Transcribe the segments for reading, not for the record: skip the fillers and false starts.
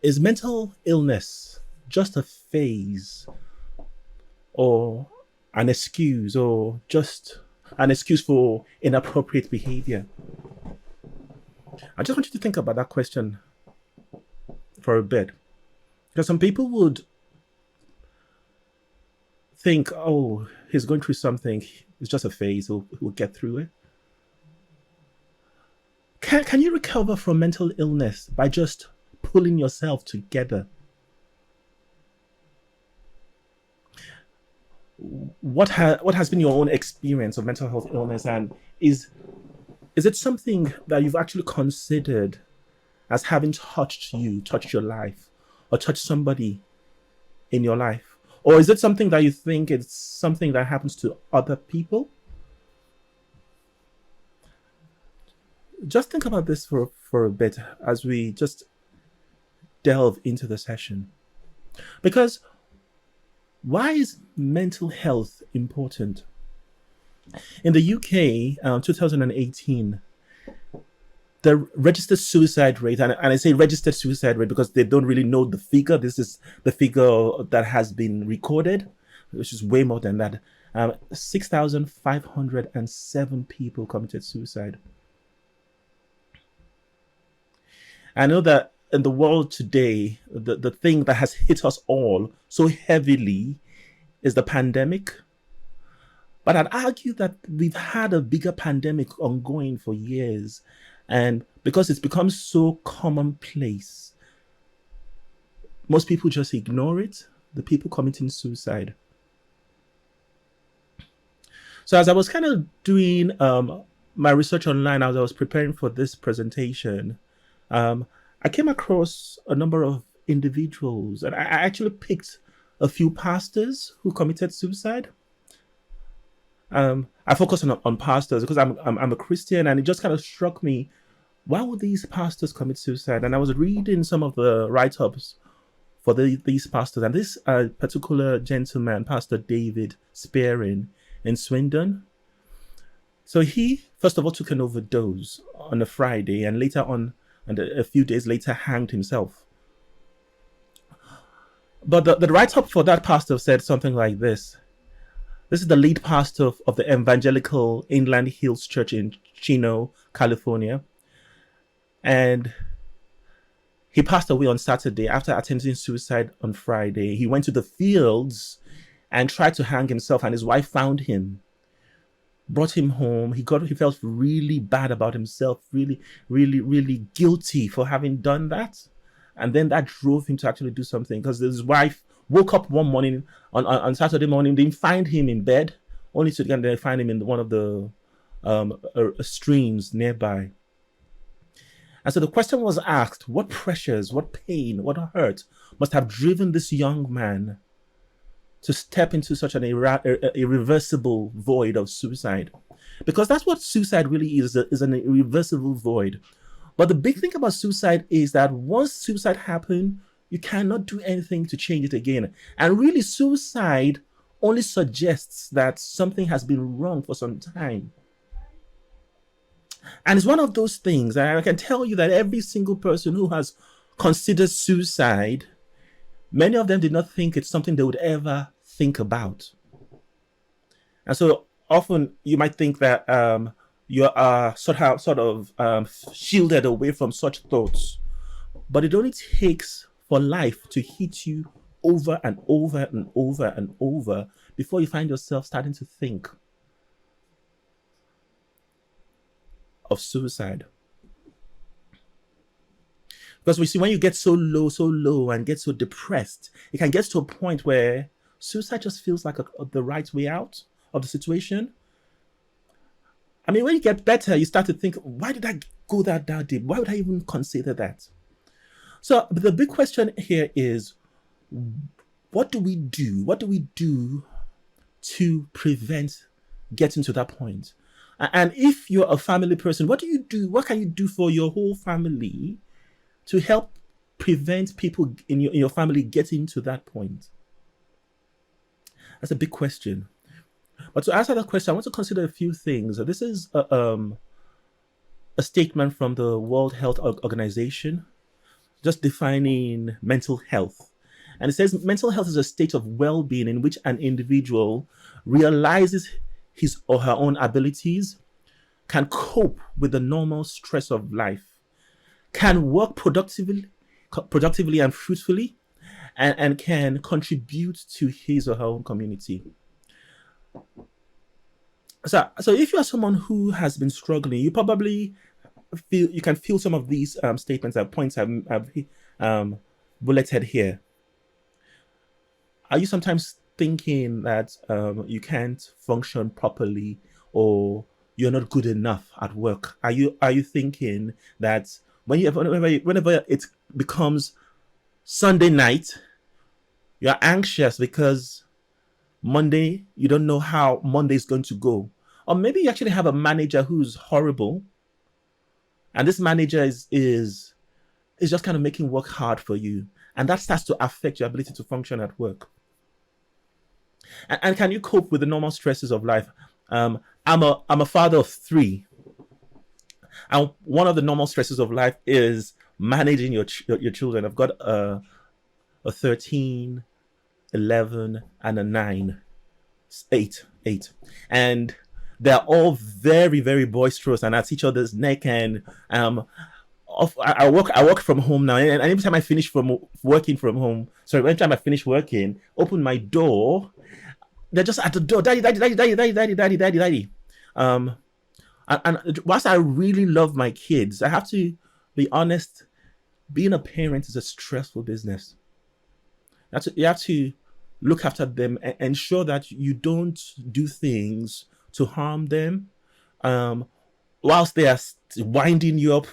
Is mental illness just a phase or an excuse or just an excuse for inappropriate behavior? I just want you to think about that question for a bit. Because some people would think, oh, he's going through something, it's just a phase, he'll get through it. Can you recover from mental illness by just pulling yourself together? What has been your own experience of mental health illness, and is it something that you've actually considered as having touched your life, or touched somebody in your life? Or is it something that you think it's something that happens to other people? Just think about this for a bit as we just delve into the session. Because why is mental health important? In the UK, 2018, the registered suicide rate, and I say registered suicide rate because they don't really know the figure. This is the figure that has been recorded, which is way more than that. 6,507 people committed suicide. I know that in the world today, the thing that has hit us all so heavily is the pandemic. But I'd argue that we've had a bigger pandemic ongoing for years. And because it's become so commonplace, most people just ignore it, the people committing suicide. So as I was kind of doing my research online, as I was preparing for this presentation, I came across a number of individuals, and I actually picked a few pastors who committed suicide. I focus on pastors because I'm a Christian, and it just kind of struck me, why would these pastors commit suicide? And I was reading some of the write-ups for these pastors, and this particular gentleman, Pastor David Spearing in Swindon. So he, first of all, took an overdose on a Friday, and later on, and a few days later, hanged himself. But the write-up for that pastor said something like this. This is the lead pastor of the Evangelical Inland Hills Church in Chino, California. And he passed away on Saturday after attempting suicide on Friday. He went to the fields and tried to hang himself, and his wife found him, brought him home. He felt really bad about himself, really, really, really guilty for having done that. And then that drove him to actually do something, because his wife woke up one morning on Saturday morning, didn't find him in bed, only to then find him in one of the streams nearby. And so the question was asked, what pressures, what pain, what hurt must have driven this young man to step into such an irreversible void of suicide? Because that's what suicide really is an irreversible void. But the big thing about suicide is that once suicide happens, you cannot do anything to change it again. And really, suicide only suggests that something has been wrong for some time. And it's one of those things, and I can tell you that every single person who has considered suicide, many of them did not think it's something they would ever think about. And so often you might think that you are sort of shielded away from such thoughts. But it only takes for life to hit you over and over and over and over before you find yourself starting to think of suicide. Because we see, when you get so low and get so depressed, it can get to a point where suicide just feels like the right way out of the situation. I mean, when you get better, you start to think, why did I go that deep? Why would I even consider that? So the big question here is, what do we do? What do we do to prevent getting to that point? And if you're a family person, what do you do? What can you do for your whole family to help prevent people in your family getting to that point? That's a big question. But to answer that question, I want to consider a few things. This is a statement from the World Health Organization. just defining mental health. And it says mental health is a state of well being in which an individual realizes his or her own abilities, can cope with the normal stress of life, can work productively and fruitfully, and can contribute to his or her own community. So if you are someone who has been struggling, you probably you can feel some of these statements and points I've bulleted here. Are you sometimes thinking that you can't function properly, or you're not good enough at work? Are you thinking that whenever it becomes Sunday night, you're anxious because Monday you don't know how Monday is going to go, or maybe you actually have a manager who's horrible, and this manager is just kind of making work hard for you, and that starts to affect your ability to function at work. And can you cope with the normal stresses of life? I'm a father of three, and one of the normal stresses of life is managing your children. I've got a 13, 11, and a 9, 8, and they're all very, very boisterous and at each other's neck. And I work from home now, and anytime I finish from working from home, sorry, anytime I finish working, open my door, they're just at the door, daddy, daddy, daddy, daddy, daddy, daddy, daddy, daddy, daddy. Um, and whilst I really love my kids, I have to be honest. Being a parent is a stressful business. You have to look after them and ensure that you don't do things to harm them, um, whilst they are winding you up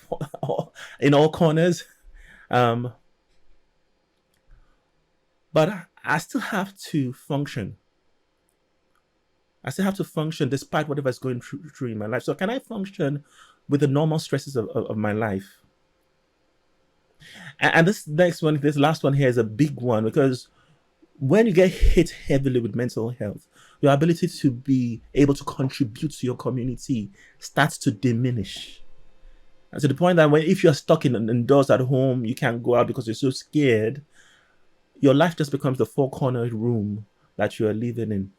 in all corners. Um, but I still have to function. I still have to function despite whatever is going through in my life. So can I function with the normal stresses of my life? And this next one, this last one here is a big one, because when you get hit heavily with mental health, your ability to be able to contribute to your community starts to diminish. And to the point that if you're stuck indoors at home, you can't go out because you're so scared, your life just becomes the four cornered room that you are living in.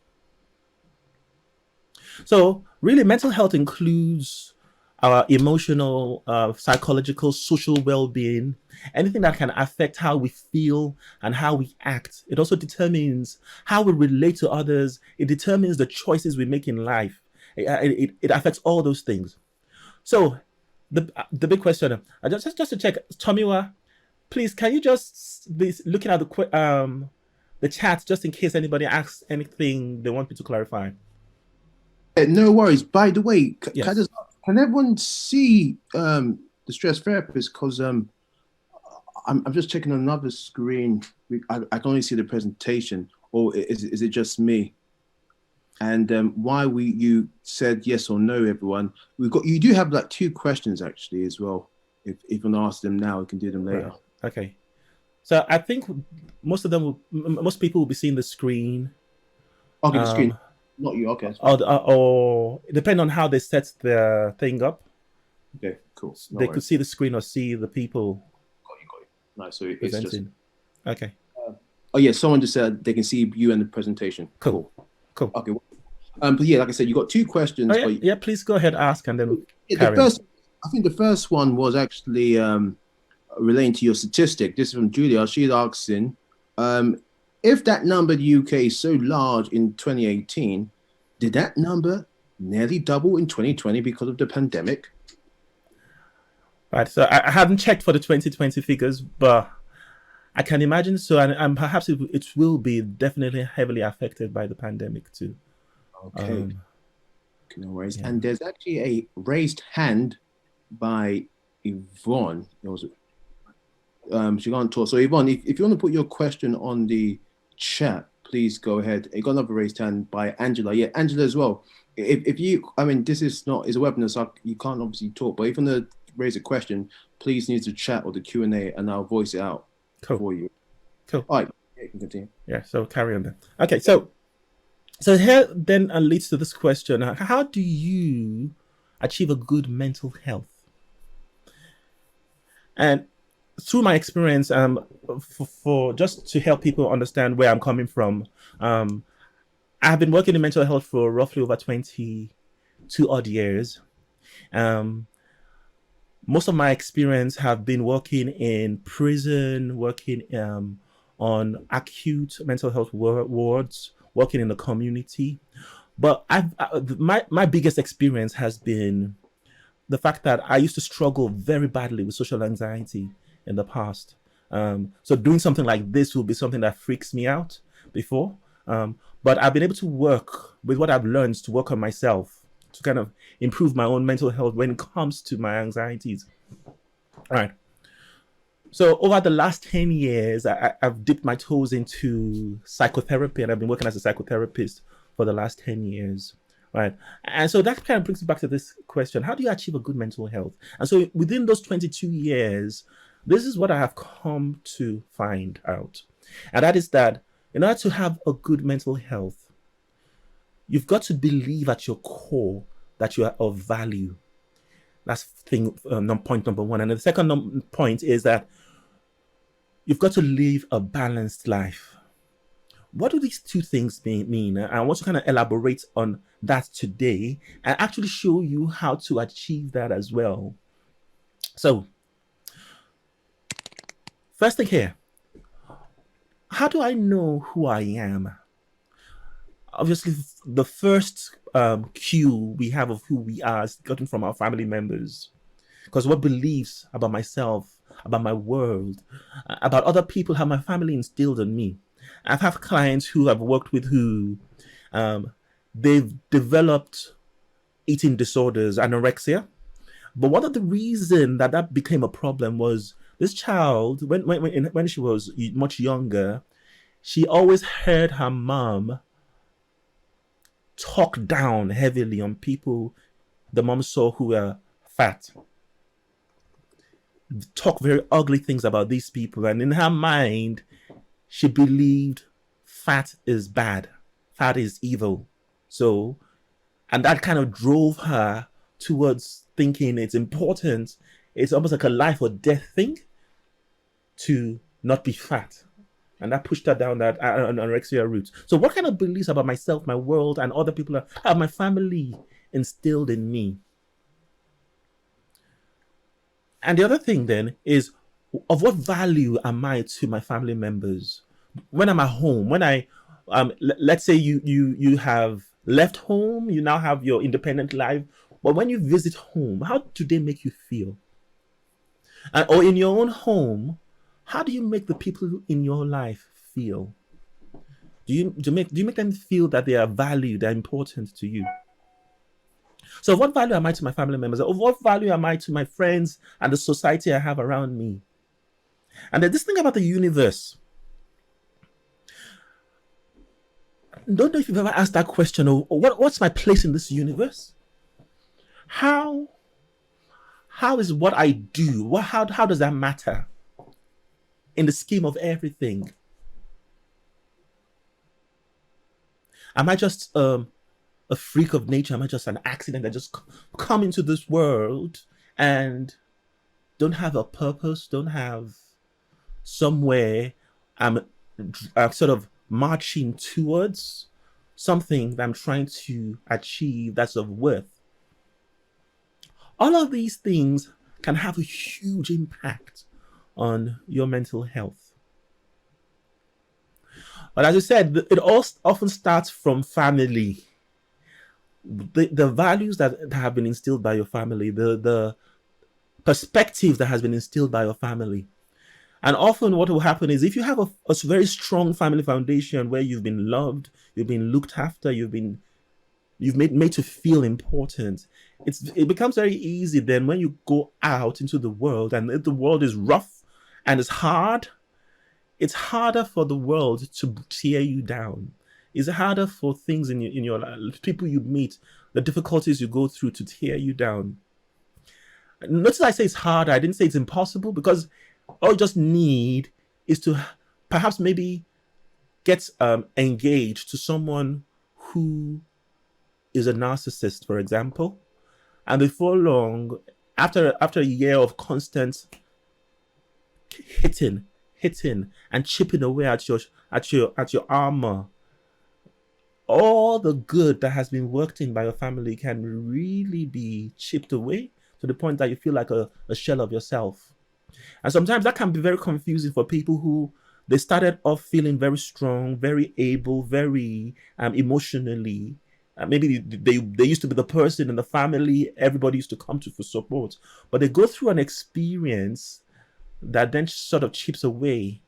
So, really, mental health includes our emotional, psychological, social well being, anything that can affect how we feel and how we act. It also determines how we relate to others, it determines the choices we make in life. It affects all those things. So, the big question, just to check, Tomiwa, please, can you just be looking at the chat just in case anybody asks anything they want me to clarify? Yeah, no worries. By the way, Yes. can everyone see the stress therapist? Because I'm just checking on another screen. I can only see the presentation, or is it just me? And why you said yes or no, everyone. You do have like two questions actually as well. If you want to ask them now, we can do them later. Right. Okay. So I think most people will be seeing the screen, Okay, the screen, um, not you. Okay, that's fine. or depending on how they set their thing up, Okay, cool. No they could worries. see the screen or see the people Got you, got you. Nice. So it's just. presenting. Okay. Oh yeah, someone just said they can see you and the presentation. Cool. Cool. Cool. Okay. But yeah, like I said, you got two Oh questions, yeah. but Yeah. Please go ahead, ask, and then we'll yeah, the carry on. first, I think the first one was actually relating to your statistic. This is from Julia. She's asking, um, if that number in the UK is so large in 2018, did that number nearly double in 2020 because of the pandemic? Right. So I haven't checked for the 2020 figures, but I can imagine so, and perhaps it will be definitely heavily affected by the pandemic too. Okay, Um. no worries. Yeah. And there's actually a raised hand by Yvonne. It was she can't talk. So Yvonne, if you want to put your question on the chat, please go ahead. You got another raised hand by Angela. Yeah, Angela as well. If you, I mean, this is not is a webinar, so you can't obviously talk. But if you want to raise a question, please use the chat or the Q&A, and I'll voice it out Cool. for you. Cool. All right, yeah, you can continue. Yeah. So carry on then. Okay. So here then leads to this question: how do you achieve a good mental health? And through my experience, for just to help people understand where I'm coming from, um, I've been working in mental health for roughly over 22 odd years. Um, Most of my experience have been working in prison, working on acute mental health wards, working in the community. But my biggest experience has been the fact that I used to struggle very badly with social anxiety in the past. So doing something like this will be something that freaks me out before. But I've been able to work with what I've learned to work on myself to kind of improve my own mental health when it comes to my anxieties. All right. So over the last 10 years, I've dipped my toes into psychotherapy, and I've been working as a psychotherapist for the last 10 years. Right. And so that kind of brings me back to this question: how do you achieve a good mental health? And so within those 22 years, this is what I have come to find out. And that is that in order to have a good mental health, you've got to believe at your core that you are of value. That's point number one. And the second point is that you've got to live a balanced life. What do these two things mean? I want to kind of elaborate on that today and actually show you how to achieve that as well. So, first thing here, how do I know who I am? Obviously, the first cue we have of who we are is gotten from our family members. Because what beliefs about myself, about my world, about other people have my family instilled in me. I've had clients who I've worked with who um, they've developed eating disorders, anorexia. But one of the reason that that became a problem was this child, when she was much younger, she always heard her mom talk down heavily on people the mom saw who were fat, talk very ugly things about these people. And in her mind, she believed fat is bad, fat is evil. So, and that kind of drove her towards thinking it's important. It's almost like a life or death thing to not be fat. And that pushed her down that anorexia route. So, what kind of beliefs about myself, my world, and other people have my family instilled in me? And the other thing then is, of what value am I to my family members? When I'm at home, when let's say you have left home, you now have your independent life, but when you visit home, how do they make you feel? Or in your own home, how do you make the people in your life feel? Do you make them feel that they are valued, they're important to you? So, of what value am I to my family members? Of what value am I to my friends and the society I have around me? And then this thing about the universe. Don't know if you've ever asked that question, or what's my place in this universe? How how is what I do? How does that matter in the scheme of everything? Am I just a freak of nature? Am I just an accident that just come into this world and don't have a purpose? Don't have somewhere I'm sort of marching towards something that I'm trying to achieve that's of worth. All of these things can have a huge impact on your mental health. But as I said, it all often starts from family. The values that have been instilled by your family, the perspective that has been instilled by your family. And often, what will happen is if you have a very strong family foundation where you've been loved, you've been looked after, you've made to feel important, it becomes very easy then when you go out into the world, and if the world is rough and it's hard, it's harder for the world to tear you down. It's harder for things in your life, people you meet, the difficulties you go through to tear you down. Notice I say it's harder. I didn't say it's impossible, because all you just need is to perhaps maybe get engaged to someone who is a narcissist, for example, and before long, after a year of constant hitting, hitting, and chipping away at your armor, all the good that has been worked in by your family can really be chipped away to the point that you feel like a shell of yourself. And sometimes that can be very confusing for people who they started off feeling very strong, very able, very emotionally. Maybe they used to be the person in the family everybody used to come to for support, but they go through an experience that then sort of chips away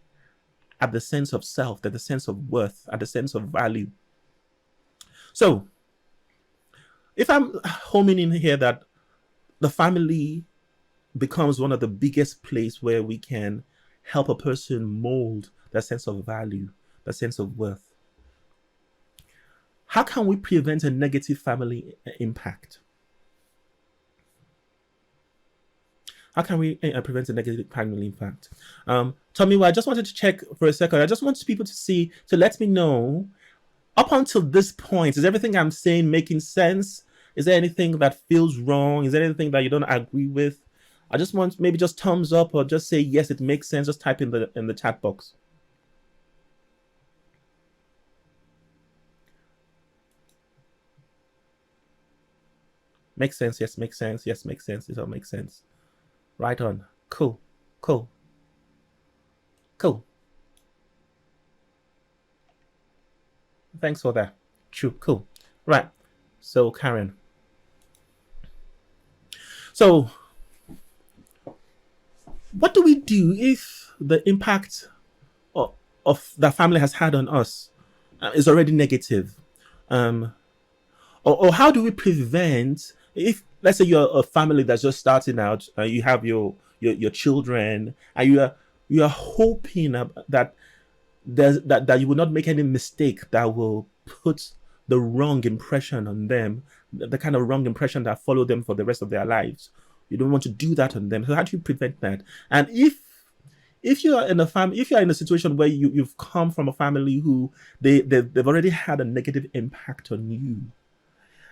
at the sense of self, at the sense of worth, at the sense of value. So, if I'm homing in here that the family becomes one of the biggest place where we can help a person mold that sense of value, that sense of worth. How can we prevent a negative family impact? How can we prevent a negative family impact? Tommy, well, I just wanted to check for a second. I just want people to see, to let me know, up until this point, is everything I'm saying making sense? Is there anything that feels wrong? Is there anything that you don't agree with? I just want maybe just thumbs up or just say yes, it makes sense. Just type in the chat box. Makes sense. Yes, makes sense. Yes, makes sense. It all makes sense. Right on. Cool. Cool. Cool. Thanks for that. True. Cool. Right. So, Karen. So, what do we do if the impact of that family has had on us is already negative? Or how do we prevent, if let's say you're a family that's just starting out, you have your children, and you are hoping that that you will not make any mistake that will put the wrong impression on them, the kind of wrong impression that follow them for the rest of their lives. You don't want to do that on them. So how do you prevent that? And if you are in a family, if you are in a situation where you've come from a family who they've already had a negative impact on you,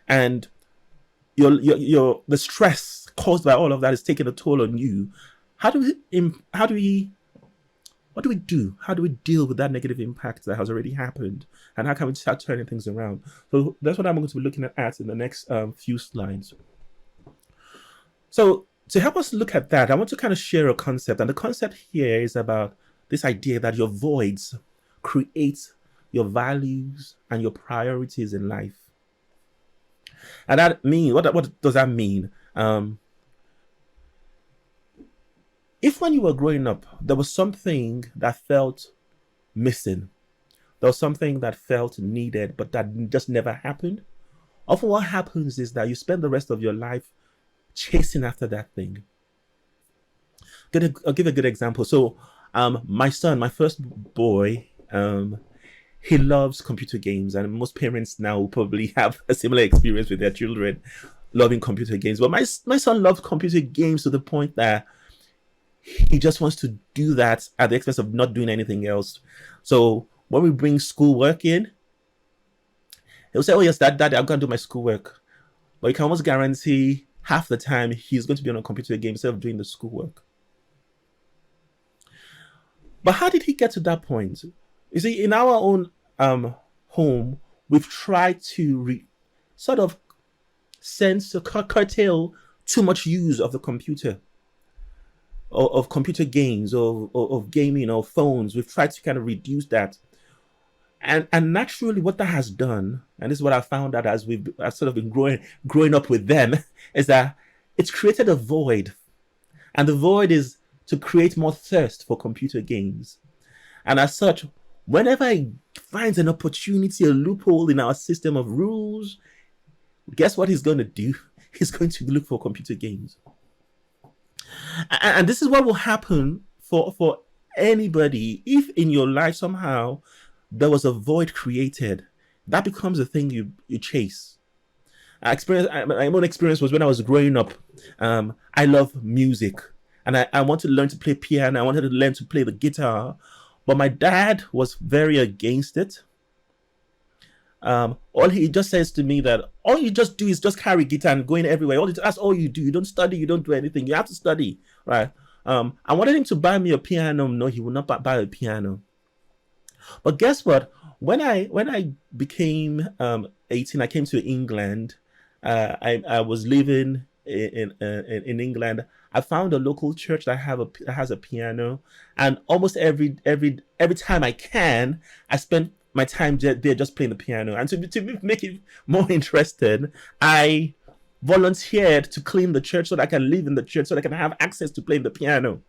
and your the stress caused by all of that is taking a toll on you, how do we what do we do? How do we deal with that negative impact that has already happened? And how can we start turning things around? So that's what I'm going to be looking at in the next few slides. So to help us look at that, I want to kind of share a concept. And the concept here is about this idea that your voids create your values and your priorities in life. And that means, what does that mean? If when you were growing up, there was something that felt missing, there was something that felt needed, but that just never happened, often what happens is that you spend the rest of your life chasing after that thing. I'll give a good example. So, my son, my first boy, he loves computer games, and most parents now will probably have a similar experience with their children loving computer games. But my son loves computer games to the point that he just wants to do that at the expense of not doing anything else. So when we bring schoolwork in, he'll say, "Oh yes, Daddy, I'm gonna do my schoolwork." But you can almost guarantee half the time he's going to be on a computer game instead of doing the schoolwork. But how did he get to that point? You see, in our own home, we've tried to sort of curtail too much use of the computer, of computer games, of gaming, or phones. We've tried to kind of reduce that. And naturally, what that has done, and this is what I found out as I've sort of been growing up with them, is that it's created a void. And the void is to create more thirst for computer games. And as such, whenever he finds an opportunity, a loophole in our system of rules, guess what he's going to do? He's going to look for computer games. And this is what will happen for anybody. If in your life somehow there was a void created, that becomes a thing you chase. My own experience was when I was growing up. I love music, and I wanted to learn to play piano. I wanted to learn to play the guitar, but my dad was very against it. All he just says to me that all you just do is just carry guitar and going everywhere. That's all you do. You don't study. You don't do anything. You have to study, right? I wanted him to buy me a piano. No, he would not buy a piano. But guess what? When I became 18, I came to England. I was living in England. I found a local church that has a piano, and almost every time I can, I spend my time there just playing the piano. And to make it more interesting, I volunteered to clean the church so that I can live in the church so that I can have access to playing the piano.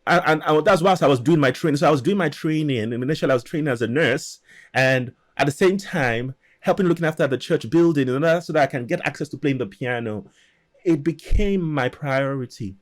And that's whilst I was doing my training. So I was doing my training, and initially I was training as a nurse, and at the same time helping looking after the church building, in order so that I can get access to playing the piano. It became my priority.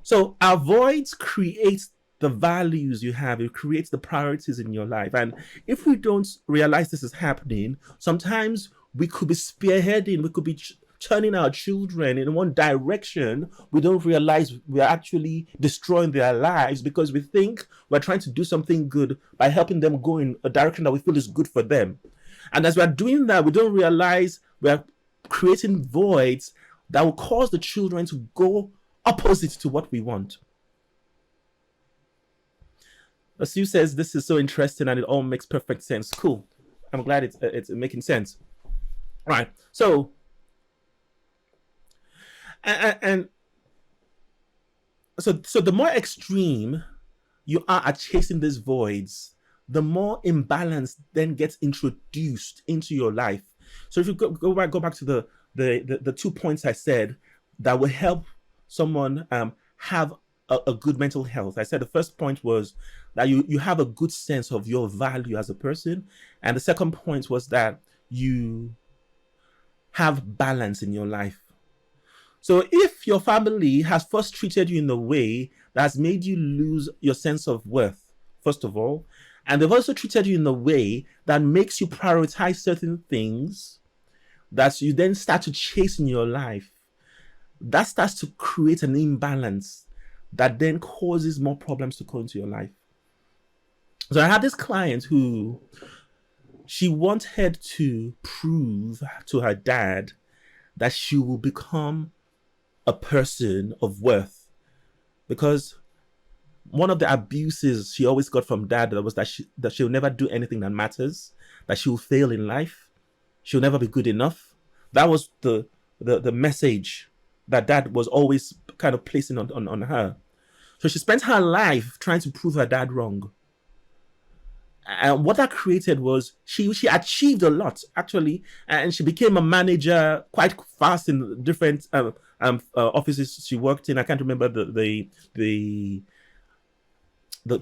So our voids creates the values you have. It creates the priorities in your life. And if we don't realize this is happening, sometimes we could be spearheading, we could be turning our children in one direction. We don't realize we're actually destroying their lives because we think we're trying to do something good by helping them go in a direction that we feel is good for them. And as we're doing that, we don't realize we're creating voids that will cause the children to go opposite to what we want. Asu says this is so interesting and it all makes perfect sense. Cool. I'm glad it's making sense. All right. So and so the more extreme you are at chasing these voids, the more imbalance then gets introduced into your life. So if you go back to the 2 points I said that will help someone have a good mental health. I said the first point was that you have a good sense of your value as a person, and the second point was that you have balance in your life. So if your family has first treated you in a way that has made you lose your sense of worth, first of all, and they've also treated you in a way that makes you prioritize certain things that you then start to chase in your life, that starts to create an imbalance that then causes more problems to come into your life. So I had this client who she wanted to prove to her dad that she will become a person of worth, because one of the abuses she always got from dad was that she'll never do anything that matters, that she'll fail in life, she'll never be good enough. That was the message that dad was always kind of placing on her. So she spent her life trying to prove her dad wrong. And what that created was she achieved a lot actually, and she became a manager quite fast in different offices she worked in. I can't remember the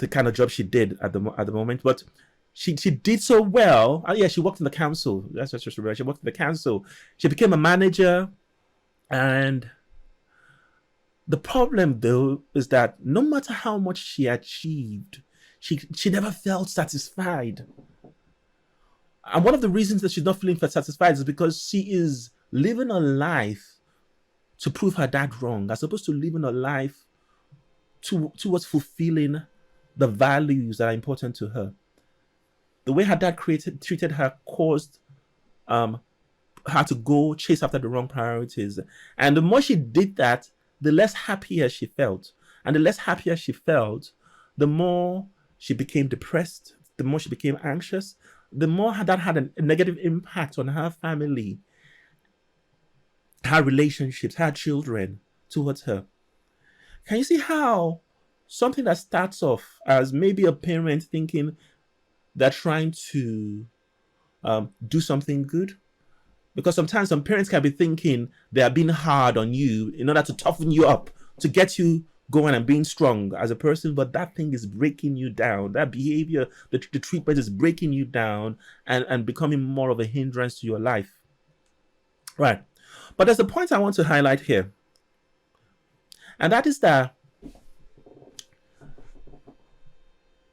kind of job she did at the moment, but she did so well. Yeah, she worked in the council. That's just remember. She worked in the council. She became a manager, and the problem though is that no matter how much she achieved, she never felt satisfied. And one of the reasons that she's not feeling satisfied is because she is living a life to prove her dad wrong, as opposed to living a life towards fulfilling the values that are important to her. The way her dad treated her caused her to go chase after the wrong priorities. And the more she did that, the less happier she felt. And the less happier she felt, the more she became depressed, the more she became anxious, the more that had a negative impact on her family, her relationships, her children towards her. Can you see how something that starts off as maybe a parent thinking they're trying to do something good? Because sometimes some parents can be thinking they are being hard on you in order to toughen you up, to get you going and being strong as a person, but that thing is breaking you down. That behavior, the treatment is breaking you down and becoming more of a hindrance to your life. Right. But there's a point I want to highlight here. And that is that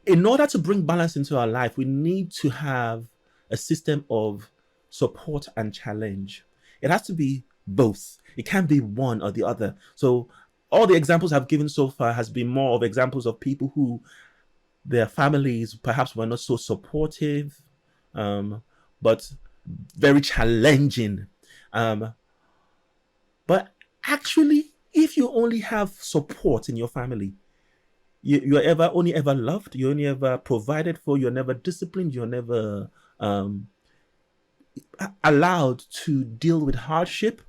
in order to bring balance into our life, we need to have a system of support and challenge. It has to be both. It can't be one or the other. So all the examples I've given so far has been more of examples of people who their families perhaps were not so supportive, but very challenging. But actually, If you only have support in your family, you're ever only ever loved, you're only ever provided for, you're never disciplined, you're never um, allowed to deal with hardship,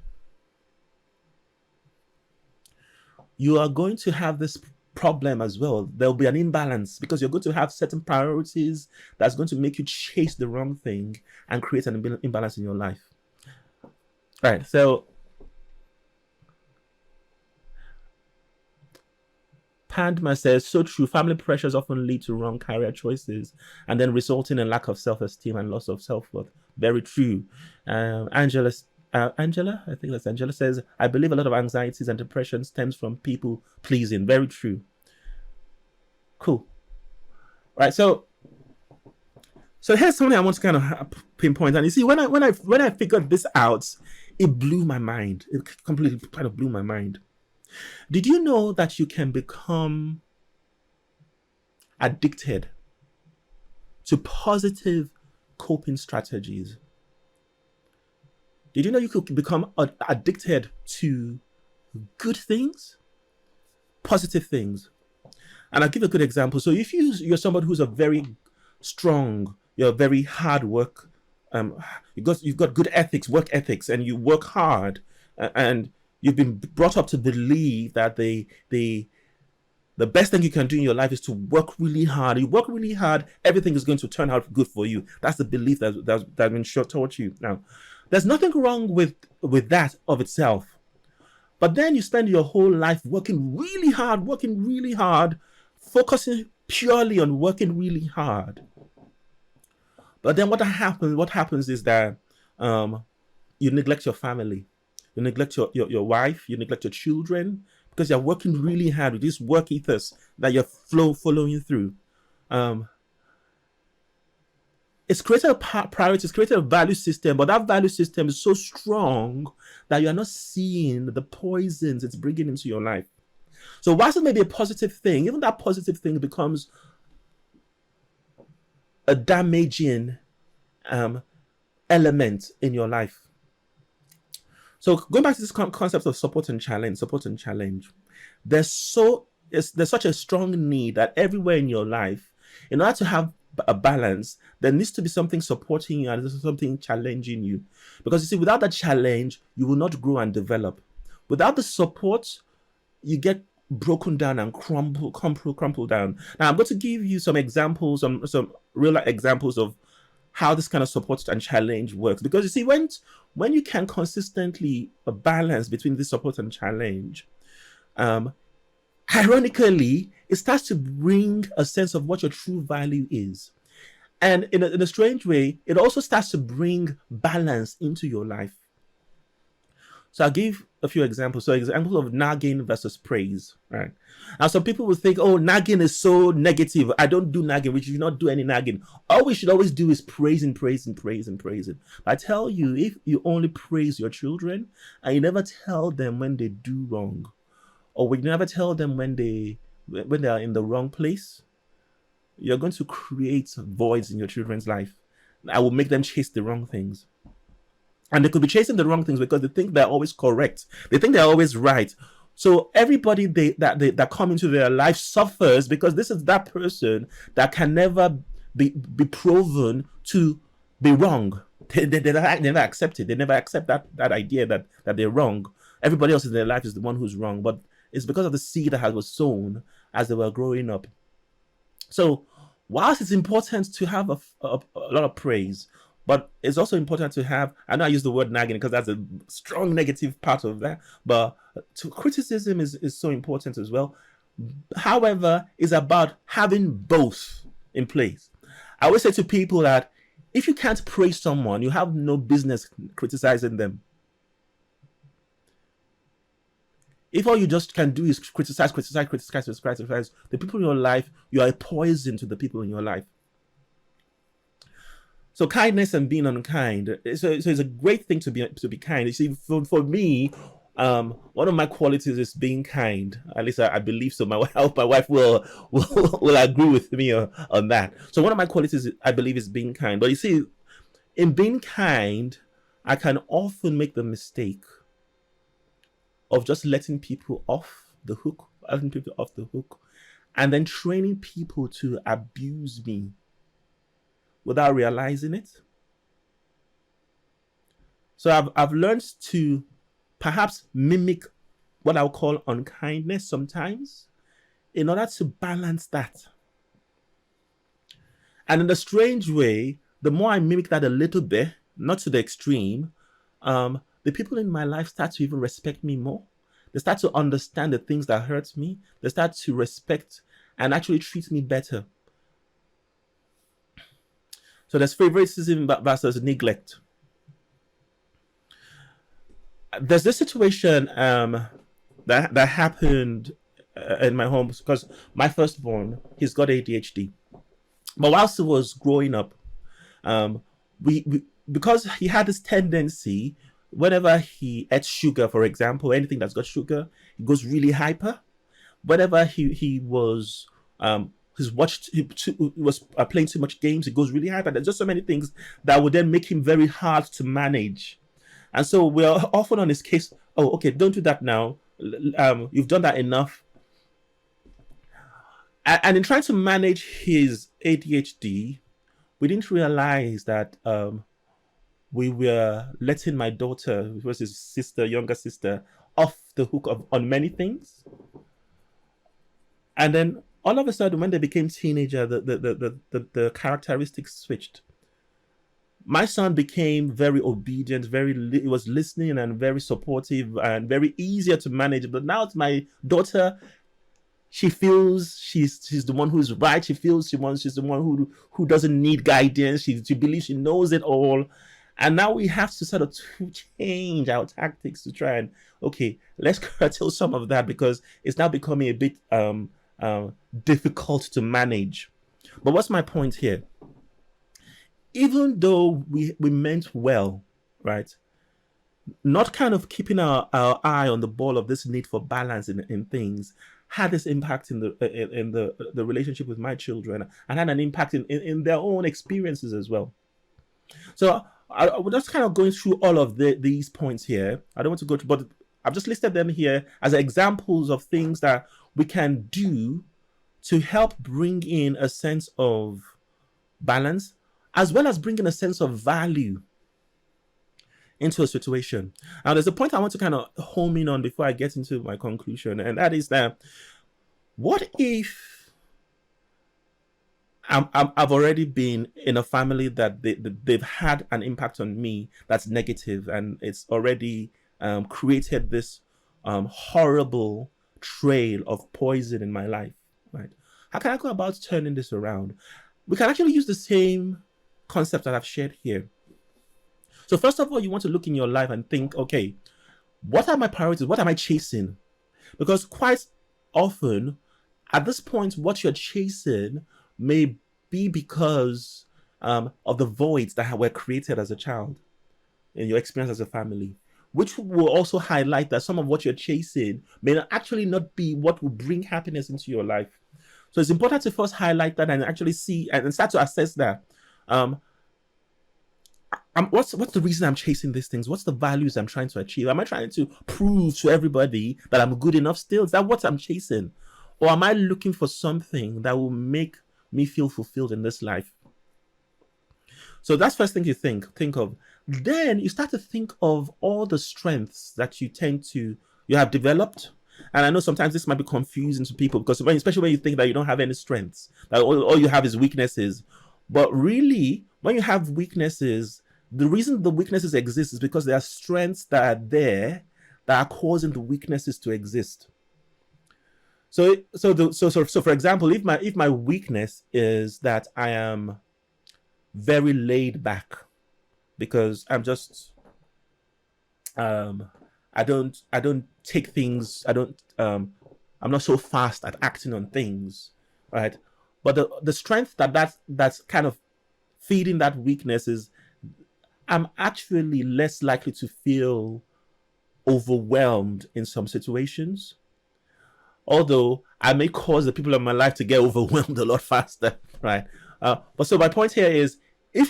you are going to have this problem as well. There'll be an imbalance because you're going to have certain priorities that's going to make you chase the wrong thing and create an imbalance in your life. Right. So Pandma says, so true. Family pressures often lead to wrong career choices and then resulting in lack of self-esteem and loss of self-worth. Very true. Angela, I think that's Angela, says, I believe a lot of anxieties and depression stems from people pleasing. Very true. Cool. Right. So here's something I want to kind of pinpoint. And you see, when I figured this out, it blew my mind. It completely kind of blew my mind. Did you know that you can become addicted to positive coping strategies? Did you know you could become addicted to good things, positive things? And I'll give a good example. So if you're somebody who's a very strong, you're very hard work, you've got good ethics, work ethics, and you work hard, and you've been brought up to believe that the best thing you can do in your life is to work really hard. You work really hard, everything is going to turn out good for you. That's the belief that's been taught you. Now, there's nothing wrong with that of itself. But then you spend your whole life working really hard, focusing purely on working really hard. But then what happens is that you neglect your family. You neglect your wife, you neglect your children, because you're working really hard with this work ethos that you're following through. It's created a priority, it's created a value system, but that value system is so strong that you're not seeing the poisons it's bringing into your life. So whilst it may be a positive thing, even that positive thing becomes a damaging element in your life. So going back to this concept of support and challenge, there's such a strong need that everywhere in your life, in order to have a balance, there needs to be something supporting you and there's something challenging you. Because you see, without that challenge, you will not grow and develop. Without the support, you get broken down and crumple down. Now, I'm going to give you some examples, some real examples of how this kind of support and challenge works. Because you see, when you can consistently balance between this support and challenge, ironically, it starts to bring a sense of what your true value is. And in a strange way, it also starts to bring balance into your life. So I'll give a few examples. So example of nagging versus praise, right? Now some people will think, oh, nagging is so negative. I don't do nagging. We should not do any nagging. All we should always do is praising. I tell you, if you only praise your children and you never tell them when they do wrong, or we never tell them when they are in the wrong place, you're going to create voids in your children's life. I will make them chase the wrong things. And they could be chasing the wrong things because they think they're always correct. They think they're always right. So everybody that come into their life suffers because this is that person that can never be proven to be wrong. They never accept it. They never accept that idea that they're wrong. Everybody else in their life is the one who's wrong. But it's because of the seed that was sown as they were growing up. So whilst it's important to have a lot of praise, but it's also important to have, I know I use the word nagging because that's a strong negative part of that, but criticism is so important as well. However, it's about having both in place. I always say to people that if you can't praise someone, you have no business criticizing them. If all you just can do is criticize, the people in your life, you are a poison to the people in your life. So kindness and being unkind. So it's a great thing to be kind. You see, for me, one of my qualities is being kind. At least I believe so. My wife will agree with me on that. So one of my qualities I believe is being kind. But you see, in being kind, I can often make the mistake of just letting people off the hook, and then training people to abuse me without realizing it. So I've learned to perhaps mimic what I'll call unkindness sometimes in order to balance that. And in a strange way, the more I mimic that a little bit, not to the extreme, the people in my life start to even respect me more. They start to understand the things that hurt me. They start to respect and actually treat me better. So there's favoritism versus neglect. There's this situation that happened in my home because my firstborn, he's got ADHD. But whilst he was growing up, we because he had this tendency, whenever he ate sugar, for example, anything that's got sugar, he goes really hyper. Whenever he was he was playing too much games, he goes really hyper. There's just so many things that would then make him very hard to manage. And so we're often on his case. Oh, okay, don't do that now. You've done that enough. And in trying to manage his ADHD, we didn't realize that we were letting my daughter, who was his sister, younger sister, off the hook on many things. And then all of a sudden, when they became teenager, the characteristics switched. My son became very obedient, he was listening and very supportive and very easier to manage. But now it's my daughter. She feels she's the one who's right. She feels she's the one who doesn't need guidance. She believes she knows it all. And now we have to sort of change our tactics to try and, okay, let's curtail some of that because it's now becoming a bit difficult to manage. But what's my point here? Even though we meant well, right? Not kind of keeping our eye on the ball of this need for balance in things had this impact in the relationship with my children and had an impact in their own experiences as well. So we're just kind of going through all of these points here. I don't want to go to, but I've just listed them here as examples of things that we can do to help bring in a sense of balance, as well as bringing a sense of value into a situation. Now, there's a point I want to kind of home in on before I get into my conclusion, and that is that what if I've already been in a family that they've had an impact on me that's negative, and it's already created this horrible trail of poison in my life, right? How can I go about turning this around? We can actually use the same concept that I've shared here. So first of all, you want to look in your life and think, okay, what are my priorities? What am I chasing? Because quite often, at this point, what you're chasing may be because of the voids that were created as a child in your experience as a family, which will also highlight that some of what you're chasing may actually not be what will bring happiness into your life. So it's important to first highlight that and actually see and start to assess that. What's the reason I'm chasing these things? What's the values I'm trying to achieve? Am I trying to prove to everybody that I'm good enough still? Is that what I'm chasing? Or am I looking for something that will make me feel fulfilled in this life? So that's first thing you think of. Then you start to think of all the strengths that you have developed. And I know sometimes this might be confusing to people because especially when you think that you don't have any strengths, that all you have is weaknesses. But really, when you have weaknesses, the reason the weaknesses exist is because there are strengths that are there that are causing the weaknesses to exist. So for example, if my weakness is that I am very laid back because I'm just I don't take things, I'm not so fast at acting on things, right? But the strength that's kind of feeding that weakness is I'm actually less likely to feel overwhelmed in some situations. Although I may cause the people in my life to get overwhelmed a lot faster, right? But so my point here is, if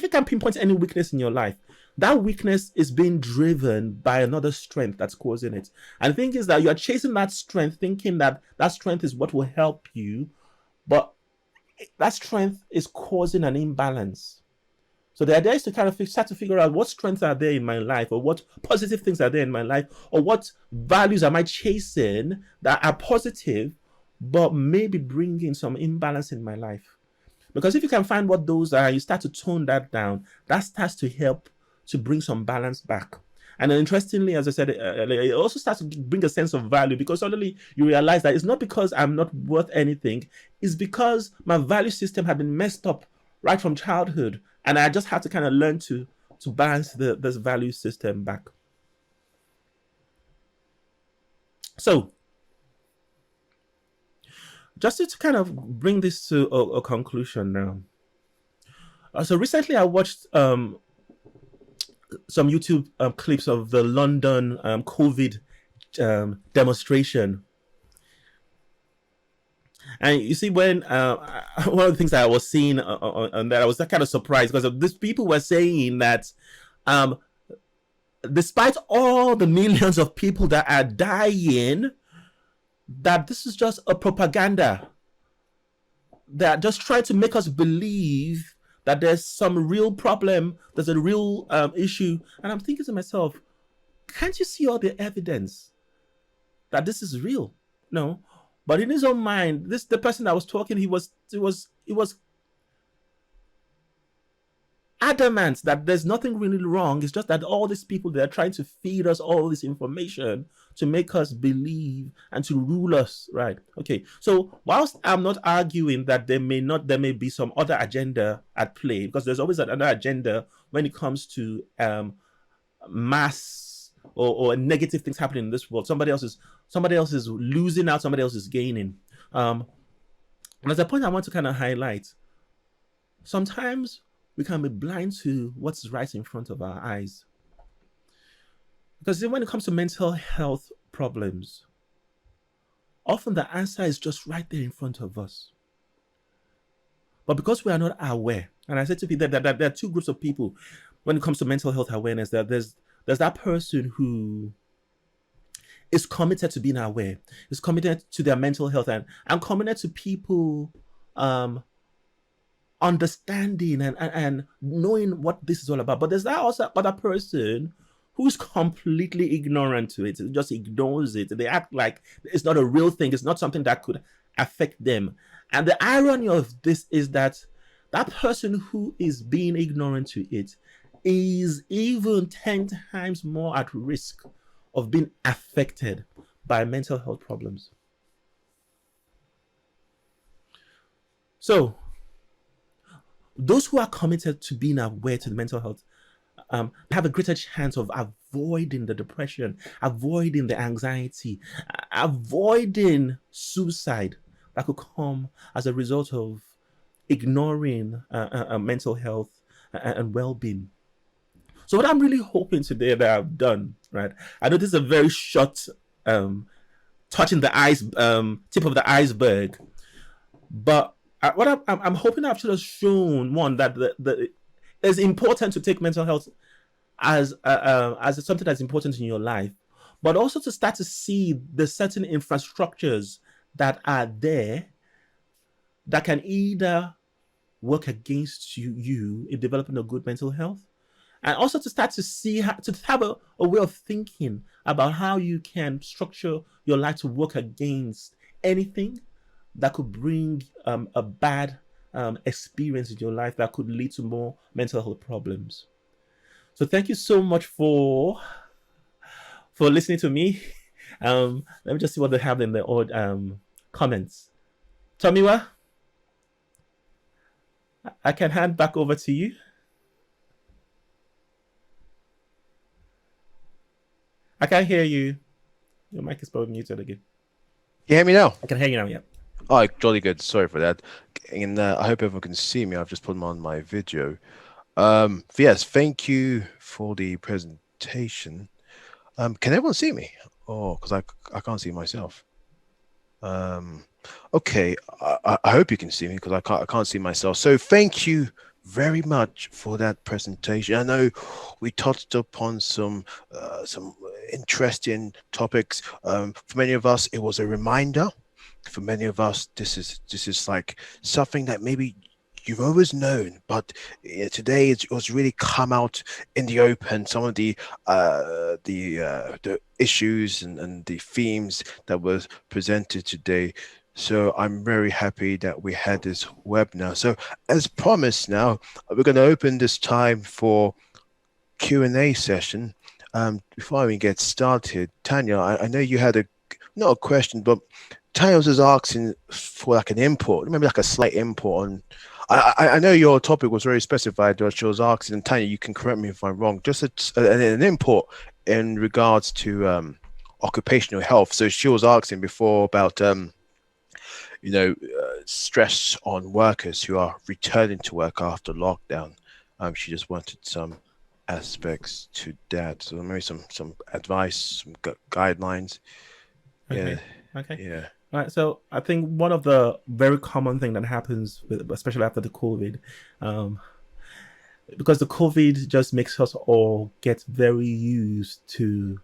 you can pinpoint any weakness in your life, that weakness is being driven by another strength that's causing it. And the thing is that you are chasing that strength, thinking that that strength is what will help you, but that strength is causing an imbalance. So the idea is to kind of start to figure out what strengths are there in my life, or what positive things are there in my life, or what values am I chasing that are positive, but maybe bringing some imbalance in my life. Because if you can find what those are, you start to tone that down. That starts to help to bring some balance back. And then interestingly, as I said, it also starts to bring a sense of value, because suddenly you realize that it's not because I'm not worth anything, it's because my value system had been messed up right from childhood. And I just had to kind of learn to balance this value system back. So, just to kind of bring this to a conclusion now. So recently, I watched some YouTube clips of the London COVID demonstration. And you see, when one of the things that I was seeing and that I was kind of surprised, because these people were saying that um, despite all the millions of people that are dying, that this is just a propaganda. They're just trying to make us believe that there's some real problem, there's a real issue. And I'm thinking to myself, can't you see all the evidence that this is real? No. But in his own mind, the person that was talking, he was adamant that there's nothing really wrong. It's just that all these people, they're trying to feed us all this information to make us believe and to rule us, right? Okay. So whilst I'm not arguing that there may be some other agenda at play, because there's always another agenda when it comes to mass or negative things happening in this world. Somebody else is losing out, somebody else is gaining. And there's a point I want to kind of highlight. Sometimes we can be blind to what's right in front of our eyes. Because when it comes to mental health problems, often the answer is just right there in front of us. But because we are not aware, and I said to people that there are two groups of people when it comes to mental health awareness, that there's that person who is committed to being aware, is committed to their mental health, and committed to people understanding and knowing what this is all about. But there's that also other person who's completely ignorant to it, just ignores it. They act like it's not a real thing, it's not something that could affect them. And the irony of this is that that person who is being ignorant to it is even 10 times more at risk of being affected by mental health problems. So, those who are committed to being aware to the mental health have a greater chance of avoiding the depression, avoiding the anxiety, avoiding suicide that could come as a result of ignoring mental health and well-being. So what I'm really hoping today that I've done, right? I know this is a very short touching the ice tip of the iceberg, but what I'm hoping I've just shown, one, that it's important to take mental health as something that's important in your life, but also to start to see the certain infrastructures that are there that can either work against you in developing a good mental health, and also to start to see to have a way of thinking about how you can structure your life to work against anything that could bring a bad experience in your life that could lead to more mental health problems. So thank you so much for listening to me. Let me just see what they have in the comments. Tomiwa, I can hand back over to you. I can't hear you. Your mic is probably muted again. You hear me now? I can hear you now, yeah. Oh, jolly good. Sorry for that. And I hope everyone can see me. I've just put them on my video. Yes, thank you for the presentation. Can everyone see me? Oh, because I can't see myself. Okay, I hope you can see me because I can't see myself. So thank you very much for that presentation. I know we touched upon some interesting topics. For many of us, it was a reminder. For many of us, this is like something that maybe you've always known, but today it was really come out in the open. Some of the issues and the themes that was presented today. So I'm very happy that we had this webinar. So as promised, now we're going to open this time for Q&A session. Before we get started, Tanya, I know you had not a question, but Tanya was just asking for like an input, maybe like a slight input on. I know your topic was very specified. What she was asking, and Tanya, you can correct me if I'm wrong. Just an input in regards to occupational health. So she was asking before about stress on workers who are returning to work after lockdown. She just wanted some aspects to that. So maybe some advice, some guidelines. Okay. Yeah. Okay. Yeah. All right. So I think one of the very common thing that happens, especially after the COVID, because the COVID just makes us all get very used to